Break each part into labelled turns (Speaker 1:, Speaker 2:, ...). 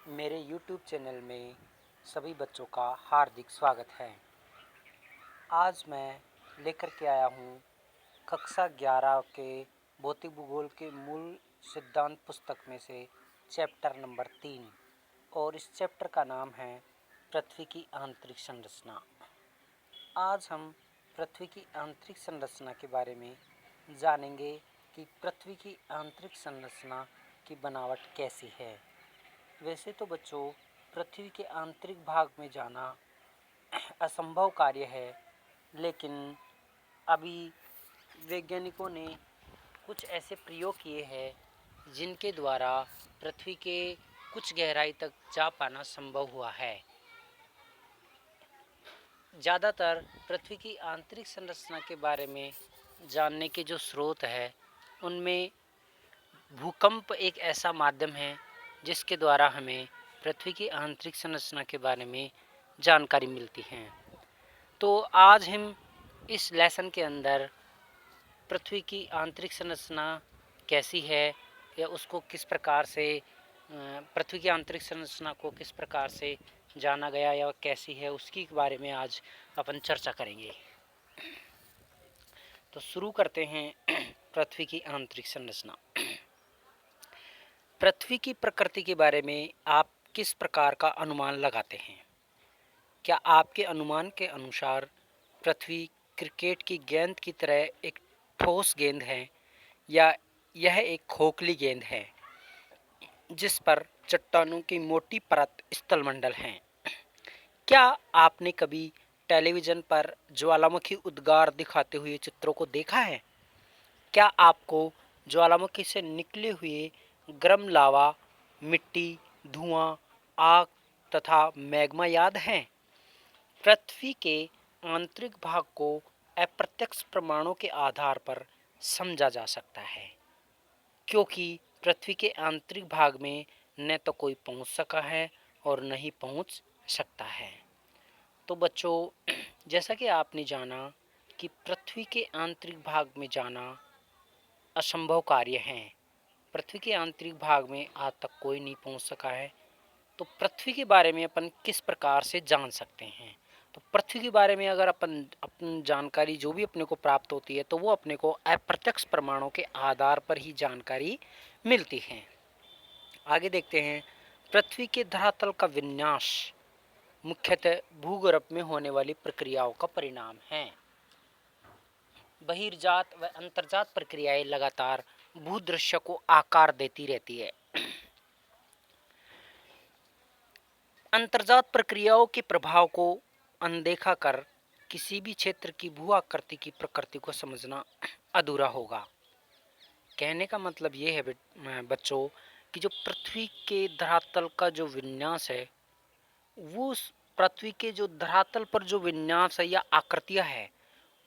Speaker 1: मेरे YouTube channel में सभी बच्चों का हार्दिक स्वागत है। आज मैं लेकर के आया हूँ कक्षा 11 के भौतिक भूगोल के मूल सिद्धांत पुस्तक में से चैप्टर नंबर 3 और इस चैप्टर का नाम है पृथ्वी की आंतरिक संरचना। आज हम पृथ्वी की आंतरिक संरचना के बारे में जानेंगे कि पृथ्वी की आंतरिक संरचना की बनावट कैसी है। वैसे तो बच्चों, पृथ्वी के आंतरिक भाग में जाना असंभव कार्य है, लेकिन अभी वैज्ञानिकों ने कुछ ऐसे प्रयोग किए हैं जिनके द्वारा पृथ्वी के कुछ गहराई तक जा पाना संभव हुआ है। ज़्यादातर पृथ्वी की आंतरिक संरचना के बारे में जानने के जो स्रोत है, उनमें भूकंप एक ऐसा माध्यम है जिसके द्वारा हमें पृथ्वी की आंतरिक संरचना के बारे में जानकारी मिलती है। तो आज हम इस लेसन के अंदर पृथ्वी की आंतरिक संरचना कैसी है या उसको किस प्रकार से पृथ्वी की आंतरिक संरचना को किस प्रकार से जाना गया या कैसी है, उसके बारे में आज अपन चर्चा करेंगे। तो शुरू करते हैं पृथ्वी की आंतरिक संरचना। पृथ्वी की प्रकृति के बारे में आप किस प्रकार का अनुमान लगाते हैं? क्या आपके अनुमान के अनुसार पृथ्वी क्रिकेट की गेंद की तरह एक ठोस गेंद है या यह एक खोखली गेंद है जिस पर चट्टानों की मोटी परत स्थलमंडल है? क्या आपने कभी टेलीविज़न पर ज्वालामुखी उद्गार दिखाते हुए चित्रों को देखा है? क्या आपको ज्वालामुखी से निकले हुए गर्म लावा, मिट्टी, धुआं, आग तथा मैग्मा याद है? पृथ्वी के आंतरिक भाग को अप्रत्यक्ष प्रमाणों के आधार पर समझा जा सकता है, क्योंकि पृथ्वी के आंतरिक भाग में न तो कोई पहुंच सका है और न ही पहुंच सकता है। तो बच्चों, जैसा कि आपने जाना कि पृथ्वी के आंतरिक भाग में जाना असंभव कार्य है, पृथ्वी के आंतरिक भाग में आज तक कोई नहीं पहुंच सका है। तो पृथ्वी के बारे में अपन किस प्रकार से जान सकते हैं? तो पृथ्वी के बारे में अगर अपन जानकारी जो भी अपने को प्राप्त होती है, तो वो अपने को अप्रत्यक्ष प्रमाणों के आधार पर ही जानकारी मिलती है। आगे देखते हैं, पृथ्वी के धरातल का विन्यास मुख्यतः भूगर्भ में होने वाली प्रक्रियाओं का परिणाम है। बहिर्जात व अंतर्जात प्रक्रियाएं लगातार भूदृश्य को आकार देती रहती है। अंतर्जात प्रक्रियाओं के प्रभाव को अनदेखा कर किसी भी क्षेत्र की भू आकृति की प्रकृति को समझना अधूरा होगा। कहने का मतलब ये है बच्चों कि जो पृथ्वी के धरातल का जो विन्यास है, वो पृथ्वी के जो धरातल पर जो विन्यास है या आकृतियां है,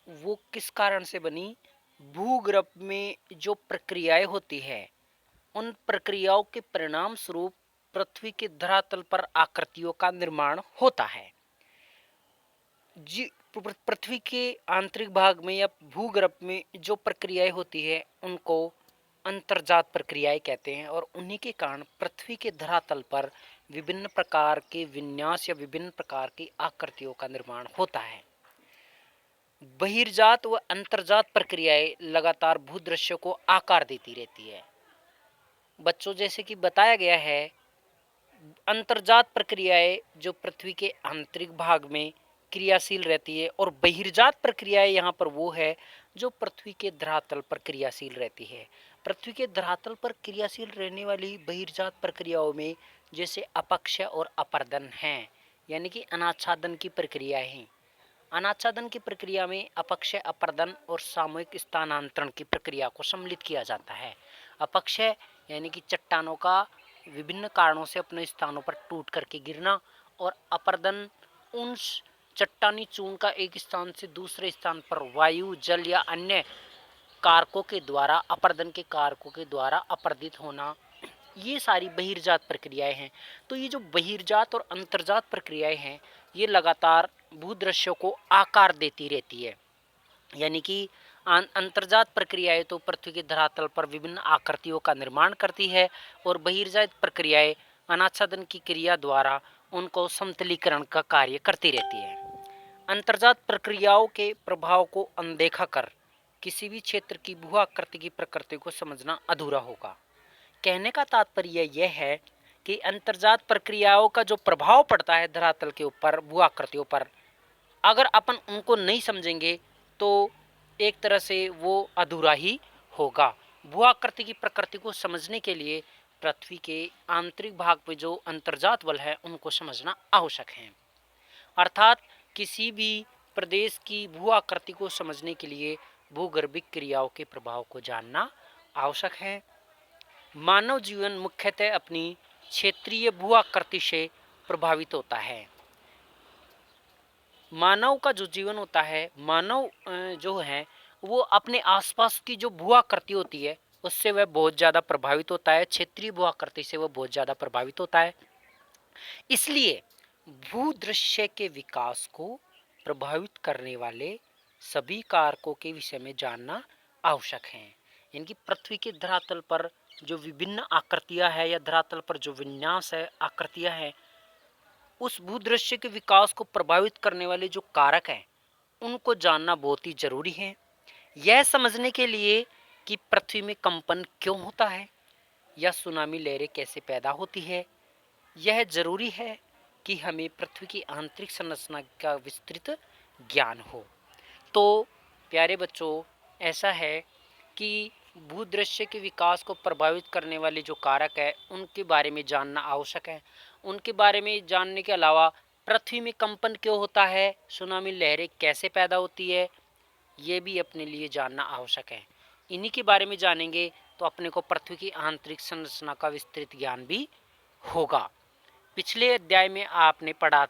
Speaker 1: वो किस कारण से बनी? भूगर्भ में जो प्रक्रियाएं होती है, उन प्रक्रियाओं के परिणाम स्वरूप पृथ्वी के धरातल पर आकृतियों का निर्माण होता है। पृथ्वी के आंतरिक भाग में या भूगर्भ में जो प्रक्रियाएं होती है, उनको अंतर्जात प्रक्रियाएं कहते हैं और उन्हीं के कारण पृथ्वी के धरातल पर विभिन्न प्रकार के विन्यास या विभिन्न प्रकार की आकृतियों का निर्माण होता है। बहिर्जात व अंतर्जात प्रक्रियाएं लगातार भूदृश्य को आकार देती रहती है। बच्चों, जैसे कि बताया गया है, अंतर्जात प्रक्रियाएं जो पृथ्वी के आंतरिक भाग में क्रियाशील रहती है और बहिर्जात प्रक्रियाएं यहाँ पर वो है जो पृथ्वी के धरातल पर क्रियाशील रहती है। पृथ्वी के धरातल पर क्रियाशील रहने वाली बहिर्जात प्रक्रियाओं में जैसे अपक्षय और अपर्दन हैं, यानी कि अनाच्छादन की प्रक्रिया है। अनाच्छादन की प्रक्रिया में अपक्षय, अपर्दन और सामूहिक स्थानांतरण की प्रक्रिया को सम्मिलित किया जाता है। अपक्षय यानी कि चट्टानों का विभिन्न कारणों से अपने स्थानों पर टूट करके गिरना, और अपर्दन उन चट्टानी चूर्ण का एक स्थान से दूसरे स्थान पर वायु, जल या अन्य कारकों के द्वारा, अपर्दन के कारकों के द्वारा अपर्दित होना, ये सारी बहिर्जात प्रक्रियाएं हैं। तो ये जो बहिर्जात और अंतर्जात प्रक्रियाएं हैं, ये लगातार भूदृश्यों को आकार देती रहती है। यानी कि अंतर्जात प्रक्रियाएं तो पृथ्वी के धरातल पर विभिन्न आकृतियों का निर्माण करती है और बहिर्जात प्रक्रियाएं अनाच्छादन की क्रिया द्वारा उनको समतलीकरण का कार्य करती रहती है। अंतर्जात प्रक्रियाओं के प्रभाव को अनदेखा कर किसी भी क्षेत्र की भू आकृति की प्रकृति को समझना अधूरा होगा। कहने का तात्पर्य यह है कि अंतर्जात प्रक्रियाओं का जो प्रभाव पड़ता है धरातल के ऊपर, भू आकृतियों पर, अगर अपन उनको नहीं समझेंगे तो एक तरह से वो अधूरा ही होगा। भू आकृति की प्रकृति को समझने के लिए पृथ्वी के आंतरिक भाग में जो अंतर्जात बल है उनको समझना आवश्यक है। अर्थात किसी भी प्रदेश की भू आकृति को समझने के लिए भूगर्भिक क्रियाओं के प्रभाव को जानना आवश्यक है। मानव जीवन मुख्यतः अपनी क्षेत्रीय भू आकृति से प्रभावित होता है। मानव का जो जीवन होता है, मानव जो है वो अपने आसपास की जो भू आकृति होती है उससे वह बहुत ज़्यादा प्रभावित होता है, क्षेत्रीय भू आकृति से वह बहुत ज़्यादा प्रभावित होता है। इसलिए भूदृश्य के विकास को प्रभावित करने वाले सभी कारकों के विषय में जानना आवश्यक है। इनकी पृथ्वी के धरातल पर जो विभिन्न आकृतियां हैं या धरातल पर जो विन्यास है, आकृतियां हैं, उस भूदृश्य के विकास को प्रभावित करने वाले जो कारक हैं उनको जानना बहुत ही जरूरी है। यह समझने के लिए कि पृथ्वी में कंपन क्यों होता है या सुनामी लहरें कैसे पैदा होती है, यह जरूरी है कि हमें पृथ्वी की आंतरिक संरचना का विस्तृत ज्ञान हो। तो प्यारे बच्चों, ऐसा है कि भूदृश्य के विकास को प्रभावित करने वाले जो कारक है उनके बारे में जानना आवश्यक है। उनके बारे में जानने के अलावा पृथ्वी में कंपन क्यों होता है, सुनामी लहरें कैसे पैदा होती है, ये भी अपने लिए जानना आवश्यक है। इन्हीं के बारे में जानेंगे तो अपने को पृथ्वी की आंतरिक संरचना का विस्तृत ज्ञान भी होगा। पिछले अध्याय में आपने पढ़ा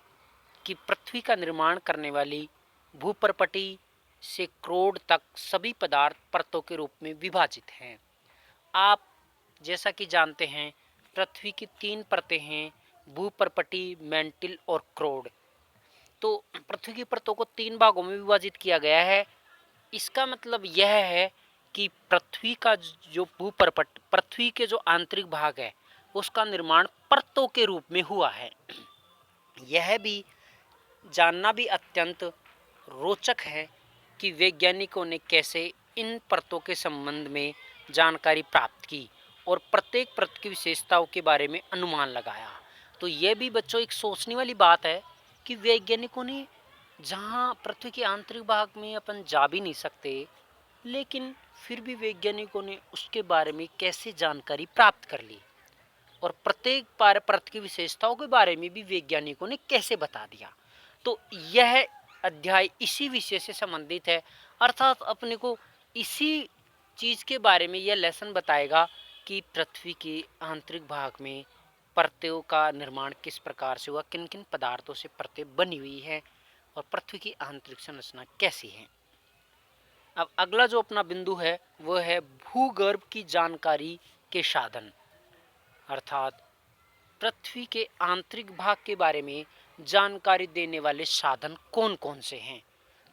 Speaker 1: कि पृथ्वी का निर्माण करने वाली भूपर्पटी से क्रोड तक सभी पदार्थ परतों के रूप में विभाजित हैं। आप जैसा कि जानते हैं पृथ्वी की 3 परतें हैं, भूपर्पटी, मैंटिल और क्रोड। तो पृथ्वी की परतों को 3 भागों में विभाजित किया गया है। इसका मतलब यह है कि पृथ्वी का जो पृथ्वी के जो आंतरिक भाग है उसका निर्माण परतों के रूप में हुआ है। यह भी जानना भी अत्यंत रोचक है कि वैज्ञानिकों ने कैसे इन परतों के संबंध में जानकारी प्राप्त की और प्रत्येक परत की विशेषताओं के बारे में अनुमान लगाया। तो यह भी बच्चों एक सोचने वाली बात है कि वैज्ञानिकों ने, जहाँ पृथ्वी के आंतरिक भाग में अपन जा भी नहीं सकते, लेकिन फिर भी वैज्ञानिकों ने उसके बारे में कैसे जानकारी प्राप्त कर ली और प्रत्येक परत की विशेषताओं के बारे में भी वैज्ञानिकों ने कैसे बता दिया। तो यह अध्याय इसी विषय से संबंधित है। अर्थात अपने को इसी चीज़ के बारे में यह लेसन बताएगा कि पृथ्वी के आंतरिक भाग में परतों का निर्माण किस प्रकार से हुआ, किन किन पदार्थों से परतें बनी हुई है और पृथ्वी की आंतरिक संरचना कैसी है। अब अगला जो अपना बिंदु है वह है भूगर्भ की जानकारी के साधन। अर्थात पृथ्वी के आंतरिक भाग के बारे में जानकारी देने वाले साधन कौन कौन से हैं,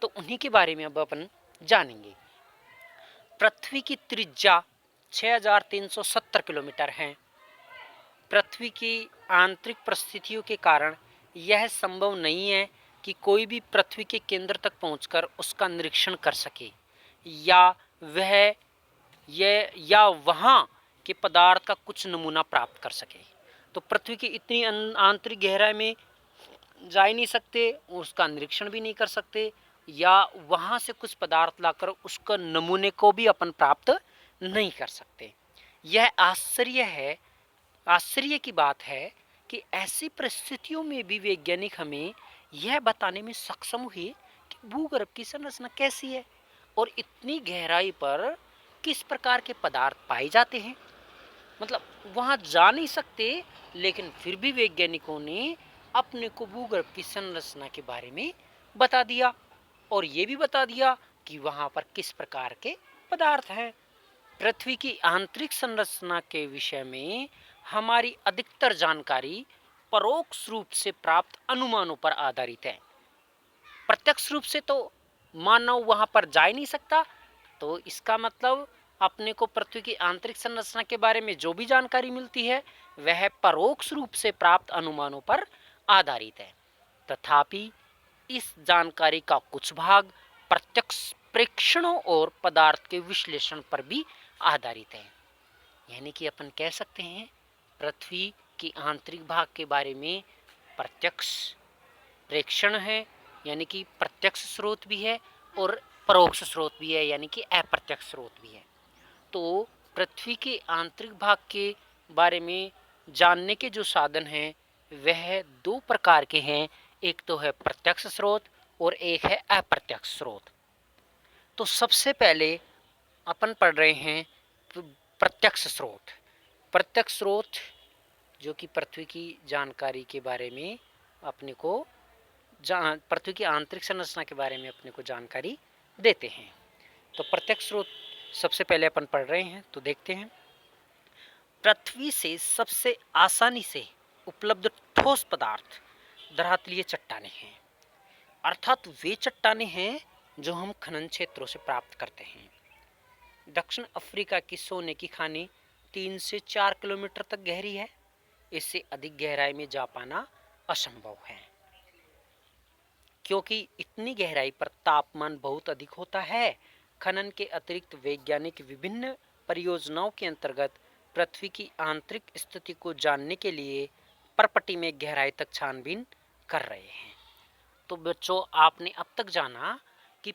Speaker 1: तो उन्हीं के बारे में अब अपन जानेंगे। पृथ्वी की त्रिज्या 6370 किलोमीटर है। पृथ्वी की आंतरिक परिस्थितियों के कारण यह संभव नहीं है कि कोई भी पृथ्वी के केंद्र तक पहुंचकर उसका निरीक्षण कर सके या वहां के पदार्थ का कुछ नमूना प्राप्त कर सके। तो पृथ्वी की इतनी आंतरिक गहराई में जा ही नहीं सकते, उसका निरीक्षण भी नहीं कर सकते, या वहाँ से कुछ पदार्थ लाकर उसका नमूने को भी अपन प्राप्त नहीं कर सकते। यह आश्चर्य की बात है कि ऐसी परिस्थितियों में भी वैज्ञानिक हमें यह बताने में सक्षम हुए कि भूगर्भ की संरचना कैसी है और इतनी गहराई पर किस प्रकार के पदार्थ पाए जाते हैं। मतलब वहाँ जा नहीं सकते, लेकिन फिर भी वैज्ञानिकों ने अपने को भूगर्भ की संरचना के बारे में बता दिया और ये भी बता दिया कि वहाँ पर किस प्रकार के पदार्थ हैं। पृथ्वी की आंतरिक संरचना के विषय में हमारी अधिकतर जानकारी परोक्ष रूप से प्राप्त अनुमानों पर आधारित है। प्रत्यक्ष रूप से तो मानव वहाँ पर जा ही नहीं सकता, तो इसका मतलब अपने को पृथ्वी की आंतरिक संरचना के बारे में जो भी जानकारी मिलती है वह परोक्ष रूप से प्राप्त अनुमानों पर आधारित है, तथापि इस जानकारी का कुछ भाग प्रत्यक्ष प्रेक्षणों और पदार्थ के विश्लेषण पर भी आधारित है। यानी कि अपन कह सकते हैं पृथ्वी की आंतरिक भाग के बारे में प्रत्यक्ष प्रेक्षण है, यानी कि प्रत्यक्ष स्रोत भी है और परोक्ष स्रोत भी है, यानी कि अप्रत्यक्ष स्रोत भी है। तो पृथ्वी के आंतरिक भाग के बारे में जानने के जो साधन हैं वह दो प्रकार के हैं, एक तो है प्रत्यक्ष स्रोत और एक है अप्रत्यक्ष स्रोत। तो सबसे पहले अपन पढ़ रहे हैं प्रत्यक्ष स्रोत। प्रत्यक्ष स्रोत जो कि पृथ्वी की जानकारी के बारे में अपने को पृथ्वी की आंतरिक संरचना के बारे में अपने को जानकारी देते हैं। तो प्रत्यक्ष स्रोत सबसे पहले अपन पढ़ रहे हैं, तो देखते हैं। पृथ्वी से सबसे आसानी से उपलब्ध ठोस पदार्थ धरातलीय चट्टानें हैं, अर्थात वे चट्टानें हैं जो हम खनन क्षेत्रों से प्राप्त करते हैं। दक्षिण अफ्रीका की सोने की खानी 3 से 4 किलोमीटर तक गहरी है। इससे अधिक गहराई में जा पाना असंभव है, क्योंकि इतनी गहराई पर तापमान बहुत अधिक होता है। खनन के अतिरिक्त वैज्ञानिक विभिन्न परियोजनाओं के अंतर्गत पृथ्वी की आंतरिक स्थिति को जानने के लिए परपटी में गहराई तक छानबीन कर रहे हैं। तो बच्चों, आपने अब तक जाना कि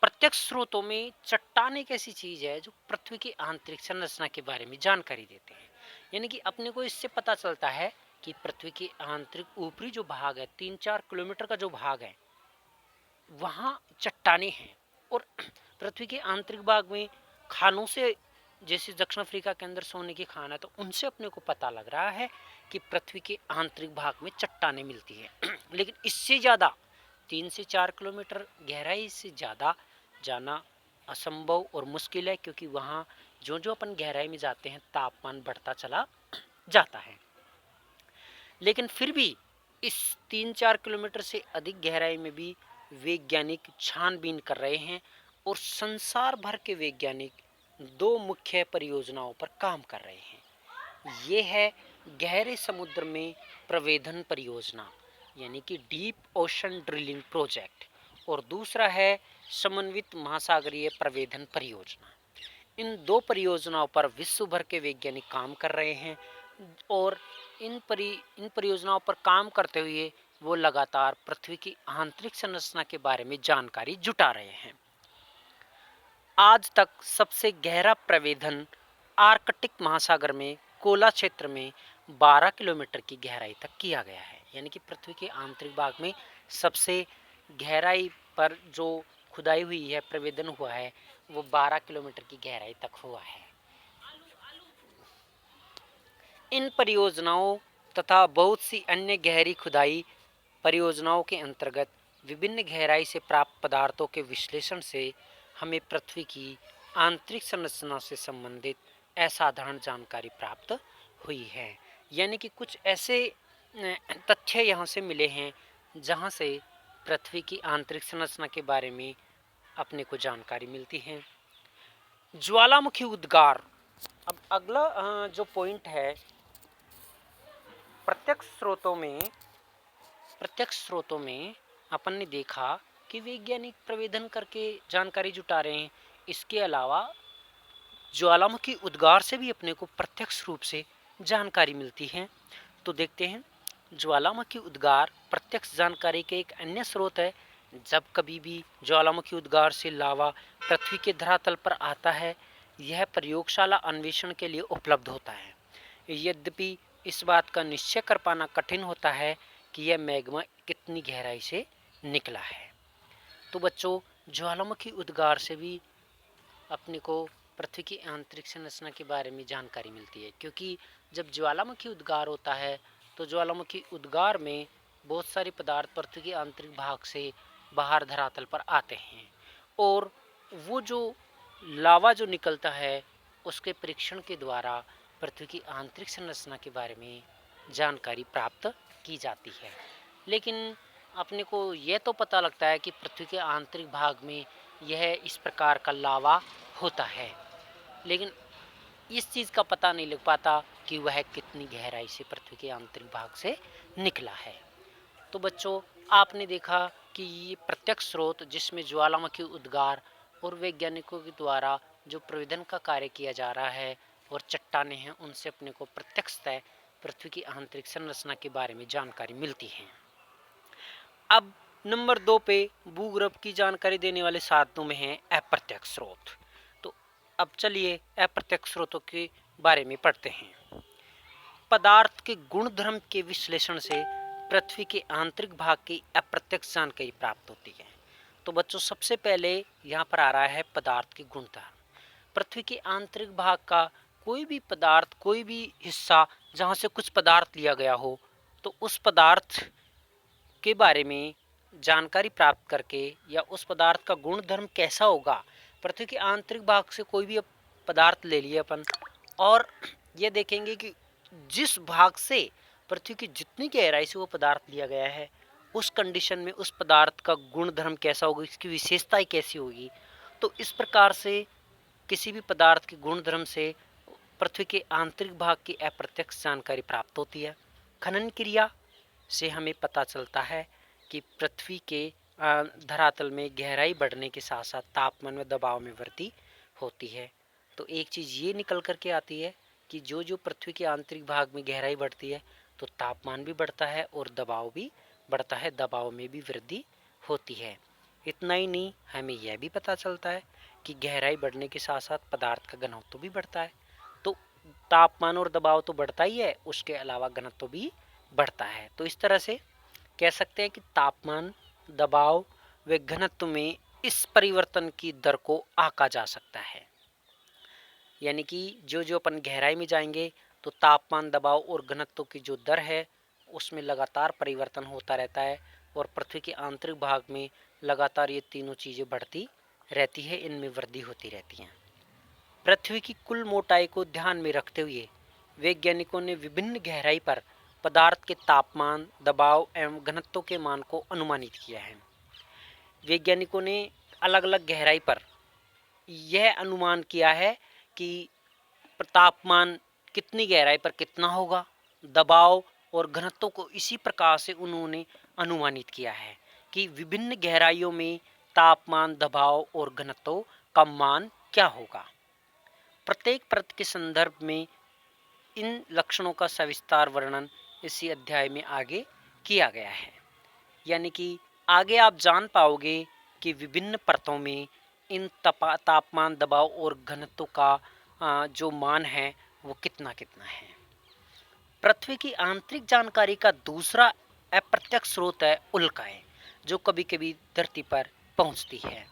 Speaker 1: प्रत्यक्ष स्रोतों में चट्टान एक ऐसी चीज है जो पृथ्वी की आंतरिक संरचना के बारे में जानकारी देते हैं। यानी कि अपने को इससे पता चलता है कि पृथ्वी के आंतरिक ऊपरी जो भाग है, 3-4 किलोमीटर का जो भाग है, वहाँ चट्टानें हैं। और पृथ्वी के आंतरिक भाग में खानों से, जैसे दक्षिण अफ्रीका के अंदर सोने की खान है, तो उनसे अपने को पता लग रहा है कि पृथ्वी के आंतरिक भाग में चट्टानें मिलती हैं। लेकिन इससे ज़्यादा 3 से 4 किलोमीटर गहराई से ज़्यादा जाना असंभव और मुश्किल है, क्योंकि वहाँ जो जो अपन गहराई में जाते हैं तापमान बढ़ता चला जाता है। लेकिन फिर भी इस 3-4 किलोमीटर से अधिक गहराई में भी वैज्ञानिक छानबीन कर रहे हैं, और संसार भर के वैज्ञानिक 2 मुख्य परियोजनाओं पर काम कर रहे हैं। ये है गहरे समुद्र में प्रवेधन परियोजना, यानी कि डीप ओशन ड्रिलिंग प्रोजेक्ट, और दूसरा है समन्वित महासागरीय प्रवेधन परियोजना। इन 2 परियोजनाओं पर विश्व भर के वैज्ञानिक काम कर रहे हैं, और इन परियोजनाओं पर काम करते हुए वो लगातार पृथ्वी की आंतरिक संरचना के बारे में जानकारी जुटा रहे हैं। आज तक सबसे गहरा प्रवेधन आर्कटिक महासागर में कोला क्षेत्र में 12 किलोमीटर की गहराई तक किया गया है। यानी कि पृथ्वी के आंतरिक भाग में सबसे गहराई पर जो खुदाई हुई है, प्रवेदन हुआ है, वो 12 किलोमीटर की गहराई तक हुआ है। इन परियोजनाओं तथा बहुत सी अन्य गहरी खुदाई परियोजनाओं के अंतर्गत विभिन्न गहराई से प्राप्त पदार्थों के विश्लेषण से हमें पृथ्वी की आंतरिक संरचना से संबंधित असाधारण जानकारी प्राप्त हुई है। यानी कि कुछ ऐसे तथ्य यहाँ से मिले हैं जहाँ से पृथ्वी की आंतरिक संरचना के बारे में अपने को जानकारी मिलती है। ज्वालामुखी उद्गार। अब अगला जो पॉइंट है, प्रत्यक्ष स्रोतों में अपन ने देखा कि वैज्ञानिक प्रवेधन करके जानकारी जुटा रहे हैं। इसके अलावा ज्वालामुखी उद्गार से भी अपने को प्रत्यक्ष रूप से जानकारी मिलती है। तो देखते हैं, ज्वालामुखी उद्गार प्रत्यक्ष जानकारी के एक अन्य स्रोत है। जब कभी भी ज्वालामुखी उद्गार से लावा पृथ्वी के धरातल पर आता है, यह प्रयोगशाला अन्वेषण के लिए उपलब्ध होता है। यद्यपि इस बात का निश्चय कर पाना कठिन होता है कि यह मैग्मा कितनी गहराई से निकला है। तो बच्चों, ज्वालामुखी उद्गार से भी अपने को पृथ्वी की आंतरिक संरचना के बारे में जानकारी मिलती है, क्योंकि जब ज्वालामुखी उद्गार होता है तो ज्वालामुखी उद्गार में बहुत सारे पदार्थ पृथ्वी के आंतरिक भाग से बाहर धरातल पर आते हैं, और वो जो लावा जो निकलता है उसके परीक्षण के द्वारा पृथ्वी की आंतरिक संरचना के बारे में जानकारी प्राप्त की जाती है। लेकिन अपने को यह तो पता लगता है कि पृथ्वी के आंतरिक भाग में यह इस प्रकार का लावा होता है, लेकिन इस चीज़ का पता नहीं लग पाता कि वह कितनी गहराई से पृथ्वी के आंतरिक भाग से निकला है। तो बच्चों, आपने देखा कि ये प्रत्यक्ष स्रोत जिसमें ज्वालामुखी उद्गार और वैज्ञानिकों के द्वारा जो प्रवेदन का कार्य किया जा रहा है और चट्टानें हैं, उनसे अपने को प्रत्यक्षतः पृथ्वी की आंतरिक संरचना के बारे में जानकारी मिलती है। अब नंबर 2 पे भूगर्भ की जानकारी देने वाले साधनों में है अप्रत्यक्ष स्रोत। तो अब चलिए अप्रत्यक्ष स्रोतों के बारे में पढ़ते हैं। पदार्थ के गुणधर्म के विश्लेषण से पृथ्वी के आंतरिक भाग की अप्रत्यक्ष जानकारी प्राप्त होती है। तो बच्चों, सबसे पहले यहाँ पर आ रहा है पदार्थ के गुणधर्म। पृथ्वी के आंतरिक भाग का कोई भी पदार्थ, कोई भी हिस्सा जहाँ से कुछ पदार्थ लिया गया हो, तो उस पदार्थ के बारे में जानकारी प्राप्त करके या उस पदार्थ का गुणधर्म कैसा होगा, पृथ्वी के आंतरिक भाग से कोई भी पदार्थ ले लिए अपन और ये देखेंगे कि जिस भाग से पृथ्वी की जितनी गहराई से वो पदार्थ लिया गया है, उस कंडीशन में उस पदार्थ का गुणधर्म कैसा होगा, इसकी विशेषताएं कैसी होगी। तो इस प्रकार से किसी भी पदार्थ के गुणधर्म से पृथ्वी के आंतरिक भाग की अप्रत्यक्ष जानकारी प्राप्त होती है। खनन क्रिया से हमें पता चलता है कि पृथ्वी के धरातल में गहराई बढ़ने के साथ साथ तापमान में दबाव में वृद्धि होती है। तो एक चीज़ ये निकल कर के आती है कि जो जो पृथ्वी के आंतरिक भाग में गहराई बढ़ती है तो तापमान भी बढ़ता है और दबाव भी बढ़ता है, दबाव में भी वृद्धि होती है। इतना ही नहीं, हमें यह भी पता चलता है कि गहराई बढ़ने के साथ साथ पदार्थ का घनत्व भी बढ़ता है। तो तापमान और दबाव तो बढ़ता ही है, उसके अलावा घनत्व भी बढ़ता है। तो इस तरह से कह सकते हैं कि तापमान, दबाव व घनत्व में इस परिवर्तन की दर को आंका जा सकता है। यानी कि जो जो अपन गहराई में जाएंगे तो तापमान, दबाव और घनत्व की जो दर है उसमें लगातार परिवर्तन होता रहता है और पृथ्वी के आंतरिक भाग में लगातार ये तीनों चीज़ें बढ़ती रहती है, इनमें वृद्धि होती रहती है। पृथ्वी की कुल मोटाई को ध्यान में रखते हुए वैज्ञानिकों ने विभिन्न गहराई पर पदार्थ के तापमान, दबाव एवं घनत्व के मान को अनुमानित किया है। वैज्ञानिकों ने अलग अलग गहराई पर यह अनुमान किया है कि तापमान कितनी गहराई पर कितना होगा, दबाव और घनत्व को इसी प्रकार से उन्होंने अनुमानित किया है कि विभिन्न गहराइयों में तापमान, दबाव और घनत्व का मान क्या होगा। प्रत्येक परत के संदर्भ में इन लक्षणों का सविस्तार वर्णन इसी अध्याय में आगे किया गया है। यानी कि आगे आप जान पाओगे कि विभिन्न परतों में इन तापमान, दबाव और घनत्व का जो मान है वो कितना कितना है। पृथ्वी की आंतरिक जानकारी का दूसरा अप्रत्यक्ष स्रोत है उल्काएं, जो कभी कभी धरती पर पहुंचती है।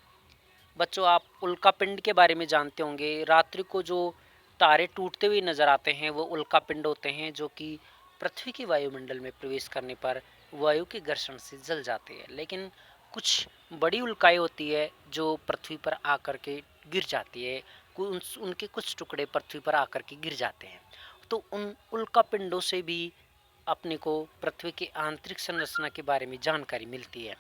Speaker 1: बच्चों, आप उल्का पिंड के बारे में जानते होंगे। रात्रि को जो तारे टूटते हुए नजर आते हैं वो उल्का पिंड होते हैं, जो कि पृथ्वी के वायुमंडल में प्रवेश करने पर वायु के घर्षण से जल जाते हैं। लेकिन कुछ बड़ी उल्काएं होती है जो पृथ्वी पर आकर के गिर जाती है, उनके कुछ टुकड़े पृथ्वी पर आकर के गिर जाते हैं। तो उन उल्का पिंडों से भी अपने को पृथ्वी की आंतरिक संरचना के बारे में जानकारी मिलती है।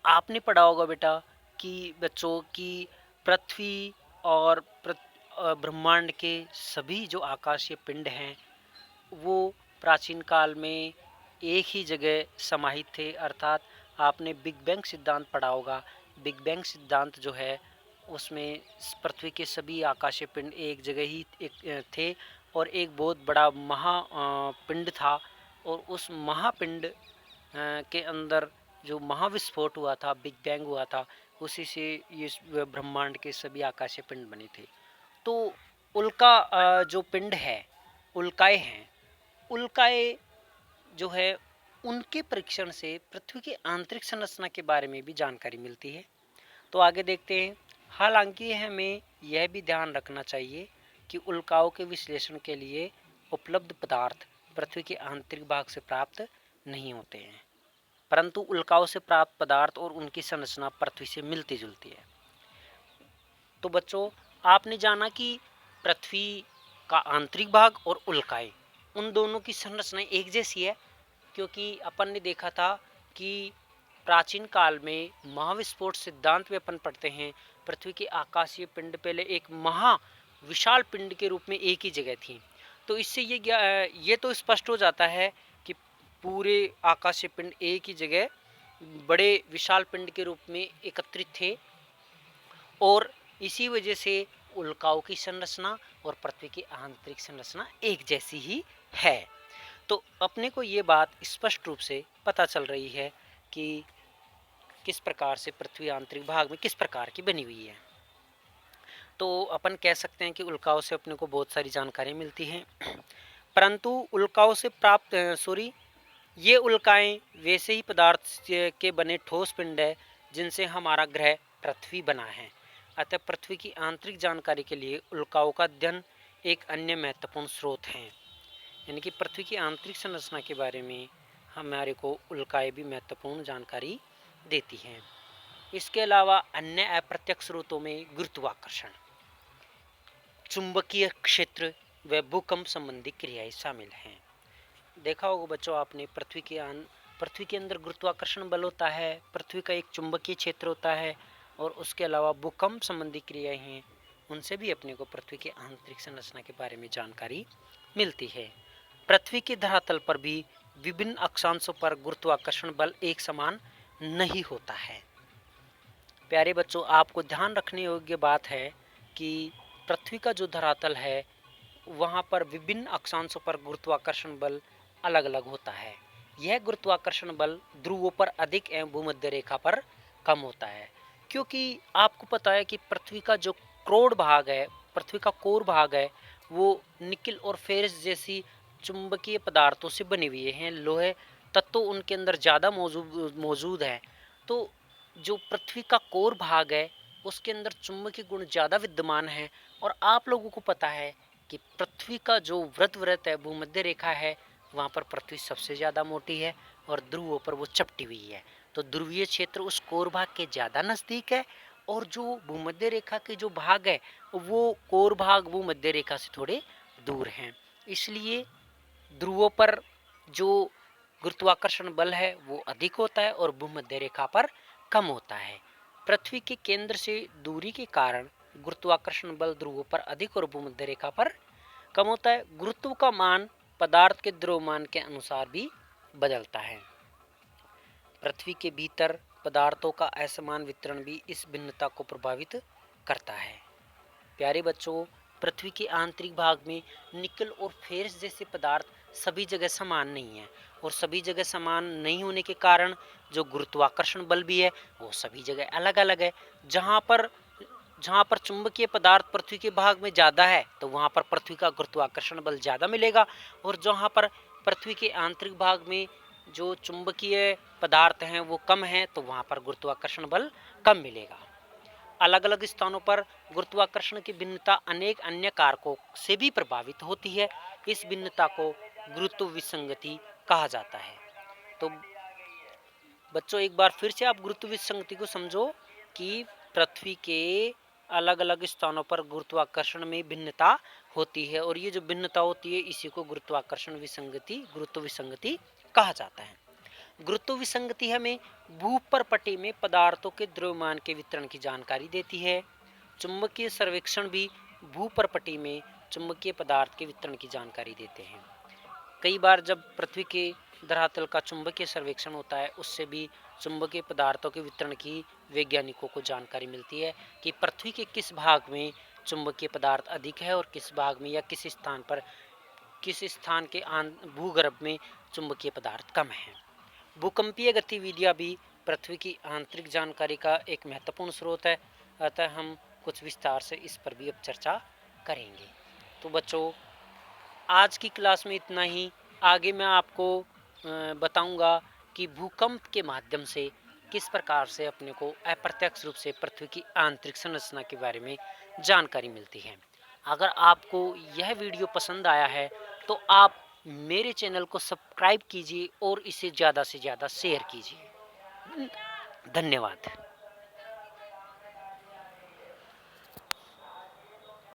Speaker 1: आपने पढ़ा होगा बेटा कि बच्चों की पृथ्वी और ब्रह्मांड के सभी जो आकाशीय पिंड हैं वो प्राचीन काल में एक ही जगह समाहित थे। अर्थात आपने बिग बैंग सिद्धांत पढ़ा होगा। बिग बैंग सिद्धांत जो है उसमें पृथ्वी के सभी आकाशीय पिंड एक जगह ही थे और एक बहुत बड़ा पिंड था और उस महापिंड के अंदर जो महाविस्फोट हुआ था, बिग बैंग हुआ था, उसी से ये ब्रह्मांड के सभी आकाशीय पिंड बने थे। तो उल्का जो पिंड है, उल्काएं हैं, उल्काएं जो है उनके परीक्षण से पृथ्वी की आंतरिक संरचना के बारे में भी जानकारी मिलती है। तो आगे देखते हैं। हालांकि हमें यह भी ध्यान रखना चाहिए कि उल्काओं के विश्लेषण के लिए उपलब्ध पदार्थ पृथ्वी के आंतरिक भाग से प्राप्त नहीं होते हैं, परंतु उल्काओं से प्राप्त पदार्थ और उनकी संरचना पृथ्वी से मिलती जुलती है। तो बच्चों, आपने जाना कि पृथ्वी का आंतरिक भाग और उल्काएं, उन दोनों की संरचना एक जैसी है, क्योंकि अपन ने देखा था कि प्राचीन काल में महाविस्फोट सिद्धांत में अपन पढ़ते हैं पृथ्वी के आकाशीय पिंड पहले एक महा विशाल पिंड के रूप में एक ही जगह थी। तो इससे ये तो स्पष्ट हो जाता है कि पूरे आकाशीय पिंड एक ही जगह बड़े विशाल पिंड के रूप में एकत्रित थे और इसी वजह से उल्काओं की संरचना और पृथ्वी की आंतरिक संरचना एक जैसी ही है। तो अपने को ये बात स्पष्ट रूप से पता चल रही है कि किस प्रकार से पृथ्वी आंतरिक भाग में किस प्रकार की बनी हुई है। तो अपन कह सकते हैं कि उल्काओं से अपने को बहुत सारी जानकारी मिलती हैं, परंतु उल्काओं से प्राप्त ये उल्काएं वैसे ही पदार्थ के बने ठोस पिंड है जिनसे हमारा ग्रह पृथ्वी बना है। अतः पृथ्वी की आंतरिक जानकारी के लिए उल्काओं का अध्ययन एक अन्य महत्वपूर्ण स्रोत है। यानी कि पृथ्वी की आंतरिक संरचना के बारे में हमारे को उल्काएं भी महत्वपूर्ण जानकारी देती हैं। इसके अलावा अन्य अप्रत्यक्ष स्रोतों में गुरुत्वाकर्षण, चुंबकीय क्षेत्र व भूकंप संबंधी क्रियाएं शामिल हैं। देखा होगा बच्चों आपने, पृथ्वी के अंदर गुरुत्वाकर्षण बल होता है, पृथ्वी का एक चुंबकीय क्षेत्र होता है और उसके अलावा भूकंप संबंधी क्रियाएं हैं, उनसे भी अपने को पृथ्वी की आंतरिक संरचना के बारे में जानकारी मिलती है। पृथ्वी के धरातल पर भी विभिन्न अक्षांशों पर गुरुत्वाकर्षण बल एक समान नहीं होता है। प्यारे बच्चों, आपको ध्यान रखने योग्य बात है कि पृथ्वी का जो धरातल है वहाँ पर विभिन्न अक्षांशों पर गुरुत्वाकर्षण बल अलग अलग होता है। यह गुरुत्वाकर्षण बल ध्रुवों पर अधिक एवं भूमध्य रेखा पर कम होता है, क्योंकि आपको पता है कि पृथ्वी का जो क्रोड भाग है, पृथ्वी का कोर भाग है, वो निकिल और फेरस जैसी चुंबकीय पदार्थों से बने हुए हैं। लोहे तत्व उनके अंदर ज़्यादा मौजूद है। तो जो पृथ्वी का कोर भाग है उसके अंदर चुंबकीय गुण ज़्यादा विद्यमान है। और आप लोगों को पता है कि पृथ्वी का जो वृत्त है, भूमध्य रेखा है, वहाँ पर पृथ्वी सबसे ज़्यादा मोटी है और ध्रुवों पर वो चपटी हुई है। तो ध्रुवीय क्षेत्र उस कोर भाग के ज़्यादा नज़दीक है और जो भूमध्य रेखा के जो भाग है वो कोर भाग भूमध्य रेखा से थोड़े दूर हैं। इसलिए ध्रुवों पर जो गुरुत्वाकर्षण बल है वो अधिक होता है और भूमध्य रेखा पर कम होता है। पृथ्वी के केंद्र से दूरी के कारण गुरुत्वाकर्षण बल ध्रुवों पर अधिक और भूमध्य रेखा पर कम होता है। गुरुत्व का मान पदार्थ के द्रव्यमान के अनुसार भी बदलता है। पृथ्वी के भीतर पदार्थों का असमान वितरण भी इस भिन्नता को प्रभावित करता है। प्यारे बच्चों, पृथ्वी के आंतरिक भाग में निकल और फेरस जैसे पदार्थ सभी जगह समान नहीं है और सभी जगह समान नहीं होने के कारण जो गुरुत्वाकर्षण बल भी है वो सभी जगह अलग अलग है। जहाँ पर चुंबकीय पदार्थ पृथ्वी के भाग में ज़्यादा है तो वहाँ पर पृथ्वी का गुरुत्वाकर्षण बल ज़्यादा मिलेगा और जहाँ पर पृथ्वी के आंतरिक भाग में जो चुंबकीय पदार्थ हैं वो कम हैं तो वहाँ पर गुरुत्वाकर्षण बल कम मिलेगा। अलग अलग स्थानों पर गुरुत्वाकर्षण की भिन्नता अनेक अन्य कारकों से भी प्रभावित होती है। इस भिन्नता को गुरुत्व विसंगति कहा जाता है। तो बच्चों, एक बार फिर से आप गुरुत्व विसंगति को समझो कि पृथ्वी के अलग अलग स्थानों पर गुरुत्वाकर्षण में भिन्नता होती है और ये जो भिन्नता होती है इसी को गुरुत्व विसंगति कहा जाता है। गुरुत्व विसंगति हमें भूपर्पटी में पदार्थों के द्रव्यमान के वितरण की जानकारी देती है। चुंबकीय सर्वेक्षण भी भूपर्पटी में चुंबकीय पदार्थ के वितरण की जानकारी देते हैं। कई बार जब पृथ्वी के धरातल का चुंबकीय सर्वेक्षण होता है उससे भी चुंबकीय पदार्थों के वितरण की वैज्ञानिकों को जानकारी मिलती है कि पृथ्वी के किस भाग में चुंबकीय पदार्थ अधिक है और किस भाग में या किस स्थान के भूगर्भ में चुंबकीय पदार्थ कम है। भूकंपीय गतिविधियाँ भी पृथ्वी की आंतरिक जानकारी का एक महत्वपूर्ण स्रोत है। अतः हम कुछ विस्तार से इस पर भी अब चर्चा करेंगे। तो बच्चों, आज की क्लास में इतना ही। आगे मैं आपको बताऊंगा कि भूकंप के माध्यम से किस प्रकार से अपने को अप्रत्यक्ष रूप से पृथ्वी की आंतरिक संरचना के बारे में जानकारी मिलती है। अगर आपको यह वीडियो पसंद आया है तो आप मेरे चैनल को सब्सक्राइब कीजिए और इसे ज़्यादा से ज़्यादा शेयर कीजिए। धन्यवाद।